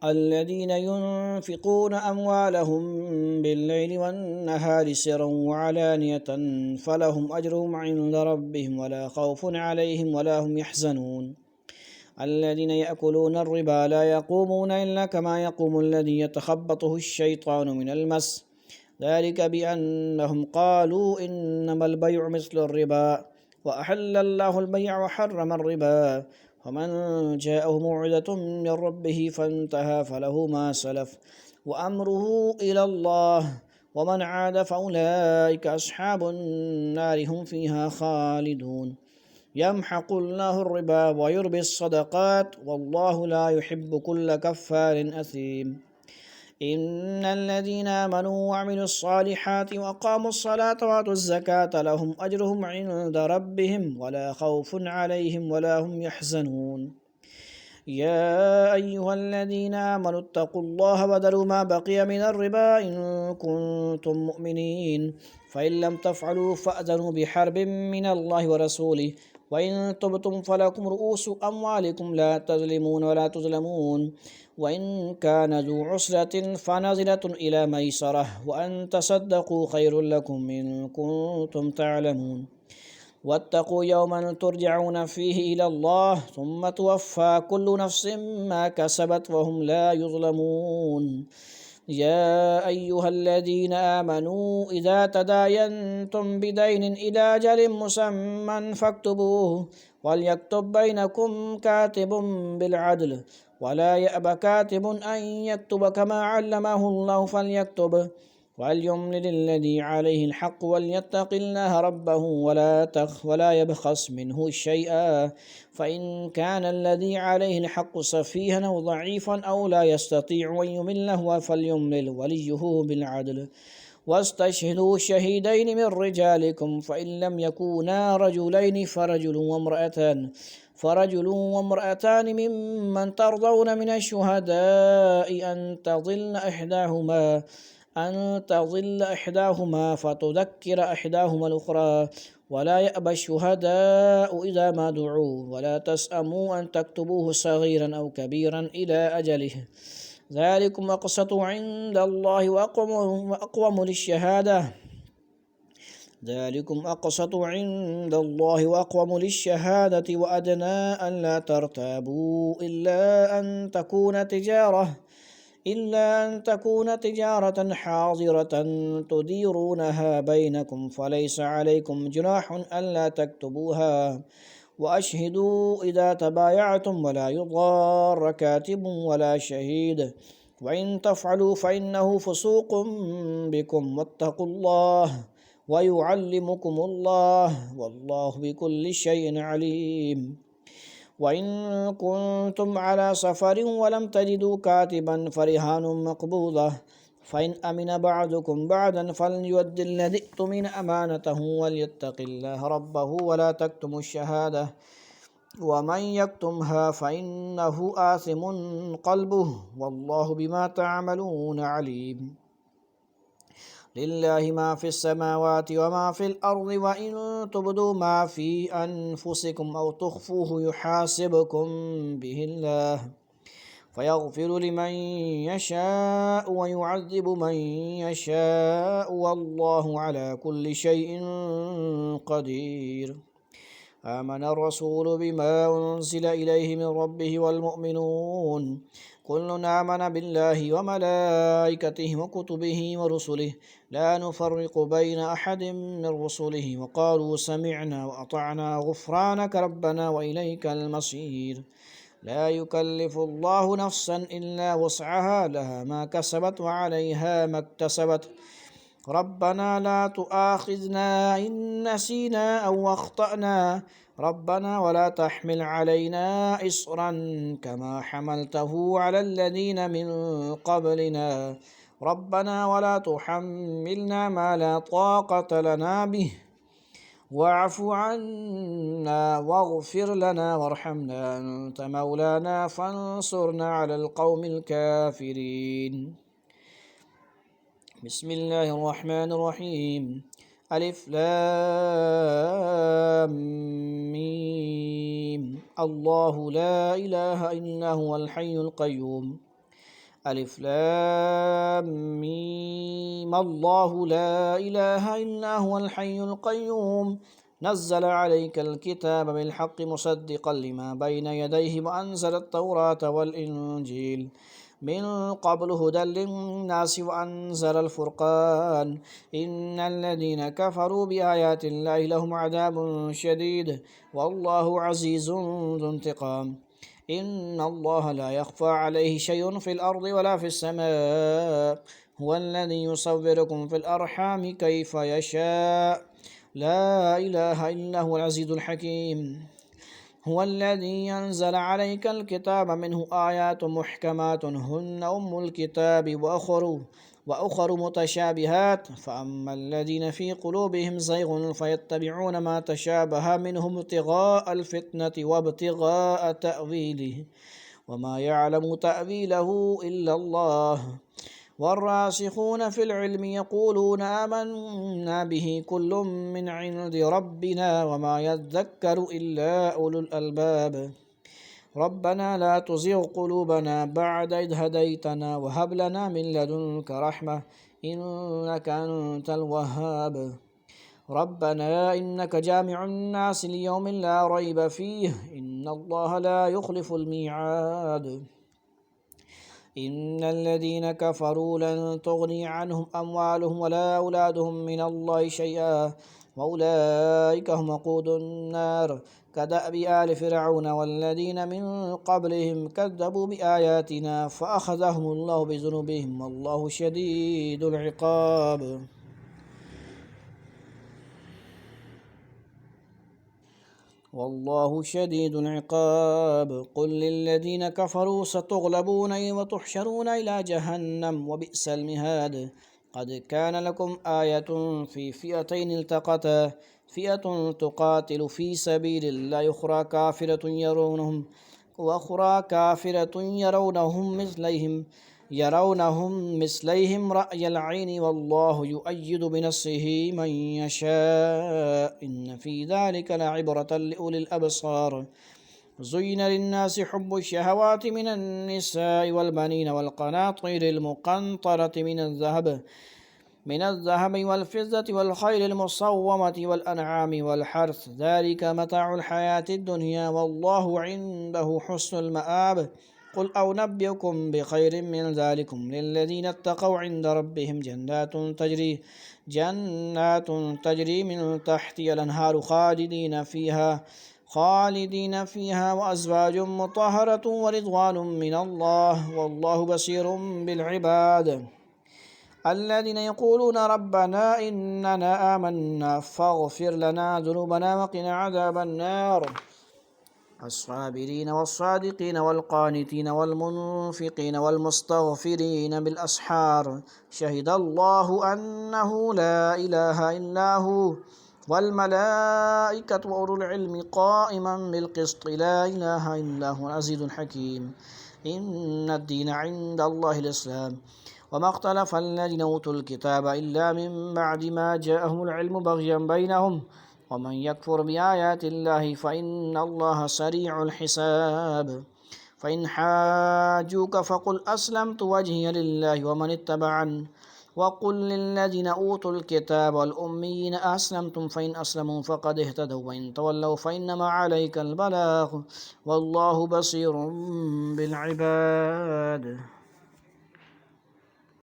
الذين ينفقون أموالهم بالليل والنهار سرا وعلانية فلهم أجرهم عند ربهم ولا خوف عليهم ولا هم يحزنون الذين يأكلون الربا لا يقومون إلا كما يقوم الذي يتخبطه الشيطان من المس ذلك بأنهم قالوا إنما البيع مثل الربا وأحل الله البيع وحرم الربا ومن جاءه موعظة من ربه فانتهى فله ما سلف وأمره إلى الله ومن عاد فأولئك أصحاب النار هم فيها خالدون يمحق الله الربا ويربي الصدقات والله لا يحب كل كفار أثيم إن الذين آمنوا وعملوا الصالحات وأقاموا الصلاة وآتوا الزكاة لهم أجرهم عند ربهم ولا خوف عليهم ولا هم يحزنون يا أيها الذين آمنوا اتقوا الله وذروا ما بقي من الربا إن كنتم مؤمنين فإن لم تفعلوا فأذنوا بحرب من الله ورسوله وإن تبتم فلكم رؤوس أموالكم لا تظلمون ولا تظلمون وإن كان ذو عسرة فنزلة إلى ميسرة وأن تصدقوا خير لكم إن كنتم تعلمون واتقوا يوما ترجعون فيه إلى الله ثم توفى كل نفس ما كسبت وهم لا يظلمون يا أيها الذين آمنوا إذا تداينتم بدين إلى أجل مسمى فاكتبوه وليكتب بينكم كاتب بالعدل ولا يأب كاتب أن يكتب كما علمه الله فليكتب وليملل الذي عليه الحق وليتق الله ربه ولا يبخس منه شيئا فإن كان الذي عليه الحق سفيها أو ضعيفا أو لا يستطيع أن يمل هو فليملل وليه بالعدل واستشهدوا شهيدين من رجالكم فإن لم يكونا رجلين فرجل وامرأتان ممن ترضون من الشهداء أن تضل إحداهما فتذكر إحداهما الأخرى ولا يأبى الشهداء إذا ما دعوا ولا تسأموا أن تكتبوه صغيرا أو كبيرا إلى أجله ذلكم أقسط عند الله وأقوم للشهادة وأدنى أن لا ترتابوا إلا أن تكون تجارة حاضرة تديرونها بينكم فليس عليكم جناح ألا تكتبوها وأشهدوا إذا تبايعتم ولا يضار كاتب ولا شهيد وإن تفعلوا فإنه فسوق بكم واتقوا الله ويعلمكم الله والله بكل شيء عليم وإن كنتم على سفر ولم تجدوا كاتبا فرهان مقبوضة فإن أمن بعضكم بعضا فليؤد الذي اؤتمن أمانته وليتق الله ربه ولا تكتموا الشهادة ومن يكتمها فإنه آثم قلبه والله بما تعملون عليم لله ما في السماوات وما في الأرض وإن تبدوا ما في أنفسكم أو تخفوه يحاسبكم به الله فيغفر لمن يشاء ويعذب من يشاء والله على كل شيء قدير آمن الرسول بما أنزل إليه من ربه والمؤمنون كل آمن بالله وملائكته وكتبه ورسله لا نفرق بين أحد من رسله وقالوا سمعنا وأطعنا غفرانك ربنا وإليك المصير لا يكلف الله نفسا إلا وسعها لها ما كسبت وعليها ما اكتسبت ربنا لا تؤاخذنا إن نسينا أو أخطأنا ربنا ولا تحمل علينا إصرا كما حملته على الذين من قبلنا ربنا ولا تحملنا ما لا طاقة لنا به واعف عنا واغفر لنا وارحمنا أنت مولانا فانصرنا على القوم الكافرين بسم الله الرحمن الرحيم ألف لام ميم الله لا إله إلا هو الحي القيوم अलिफ लाम मीम अल्लाहु ला इलाहा इल्ला हुवल हय्युल क़य्यूम नज़्ज़ल अलैकल किताब बिल हक़्क़ि मुसद्दिक़न लिमा बैन यदैहि व अंज़लत तौरात वल इंजील मिन क़ब्लु हुदल लिन्नासि व अंज़लल फ़ुरक़ान इन्नल्लज़ीना कफ़रू बिआयातिल्लाहि लहुम अज़ाबुन शदीद वल्लाहु अज़ीज़ुन ज़ु इंतिक़ाम इन्नल्लाहा ला यख़फ़ा अलैहि शैउन फ़िल अर्दि वला फ़िस समा हुवल्लज़ी युसव्विरुकुम फ़िल अर्हामि कैफ़ यशा ला इलाहा इल्ला हुवल अज़ीज़ुल हकीम हुवल्लज़ी अंज़ल अलैकल किताब मिन्हु आयातुन मुहकमातुन हुन्ना उम्मुल किताबि व उख़रु मुतशाबिहात फ़अम्मल्लज़ीना फ़ी क़ुलूबिहिम ज़ैग़ुन फ़यत्तबिऊन मा तशाबह मिन्हु इब्तिग़ाअल फ़ित्नति वब्तिग़ाअ तअवीलिहि वमा यअलमु तअवीलहु इल्लल्लाह वर्रासिख़ून फ़िल इल्मि यक़ूलून आमन्ना बिहि कुल्लुम मिन इंदि रब्बिना वमा यज़्ज़क्करु इल्ला उलुल अलबाब रब्बना ला तुज़िग़ क़ुलूबना बअद इज़ हदैतना व हब लना मिन लदुनका रहमह इन्नका अंतल वह्हाब रब्बना इन्नका जामिउन नासि लियौमिन ला रैब फ़ीह इन्नल्लाहा ला युख़्लिफ़ुल मीआद इन्नल्लज़ीना कफ़रू लन तुग़नी अन्हुम अम्वालुहुम वला औलादुहुम मिनल्लाहि शैअा व उलाइका हुम वक़ूदुन नार कदअबि आलि फ़िरऔन वल्लज़ीना मिन क़ब्लिहिम कज़्ज़बू बिआयातिना फ़अख़ज़हुमुल्लाहु बिज़ुनूबिहिम वल्लाहु शदीदुल इक़ाब वल्लाहु शदीदुल इक़ाब क़ुल लिल्लज़ीना कफ़रू सतुग़लबून व तुहशरून इला जहन्नम व बिअसल मिहाद क़द कान लकुम आयतुन फ़ी फ़िअतैनि इल्तक़ता फ़िअतुन तुक़ातिलु फ़ी सबीलिल्लाहि वअख़रा काफ़िरतुन यरौनहुम मिस्लैहिम रअयल ऐनि वल्लाहु युअय्यिदु बिनस्रिहि मन यशा इन्न फ़ी ज़ालिका लइब्रतन लिउलिल अबसार ज़ुय्यिन लिन्नासि हुब्बुश शहवाति मिनन निसाइ वल बनीन वल क़नातिरिल मुक़न्तरति मिनल ज़हबि वल फ़िज़्ज़ति वल ख़ैलिल मुसव्वमति वल अनआमि वल हर्थ ज़ालिका मताउल हयातिद दुनिया वल्लाहु इंदहु हुस्नुल मआब क़ुल अउनब्बिउकुम बिख़ैरिम मिन ज़ालिकुम लिल्लज़ीना इत्तक़ौ इंद रब्बिहिम जन्नातुन तजरी मिन तहतिहल अन्हारु ख़ालिदीन फ़ीहा व अज़वाजुम मुतहहरतुन व रिज़वानुम मिनल्लाह वल्लाहु बसीरुम बिल इबाद अल्लज़ीना यक़ूलून रब्बना इन्नना आमन्ना फ़ग़फ़िर लना ज़ुनूबना व क़िना अज़ाबन नार अस्साबिरीन वस्सादिक़ीन वल्क़ानितीन वल्मुन्फ़िक़ीन वल्मुस्तग़फ़िरीन बिलअस्हार शहिदल्लाहु अन्नहु ला इलाहा इल्ला हु वल्मलाइकतु व उलुल इल्मि क़ाइमन बिलक़िस्ति ला इलाहा इल्ला हुवल अज़ीज़ुल हकीम इन्नद्दीन इंदल्लाहिल इस्लाम वमा इख्तलफ़ल्लज़ीना ऊतुल किताब इल्ला मिन बअदि मा जाअहुमुल इल्मु बग़यन बैनहुम वमन यकफ़ुर बिआयातिल्लाहि फ़इन्नल्लाहा सरीउल हिसाब फ़इन हाज्जूक फ़क़ुल अस्लमतु वजहिय लिल्लाहि वमन इत्तबअनी वक़ुल लिल्लज़ीना ऊतुल किताब वल उम्मिय्यीना अस्लमतुम फ़इन अस्लमू फ़क़द इह्तदौ व इन तवल्लौ फ़इन्नमा अलैकल बलाग़ वल्लाहु बसीरुम बिल इबाद।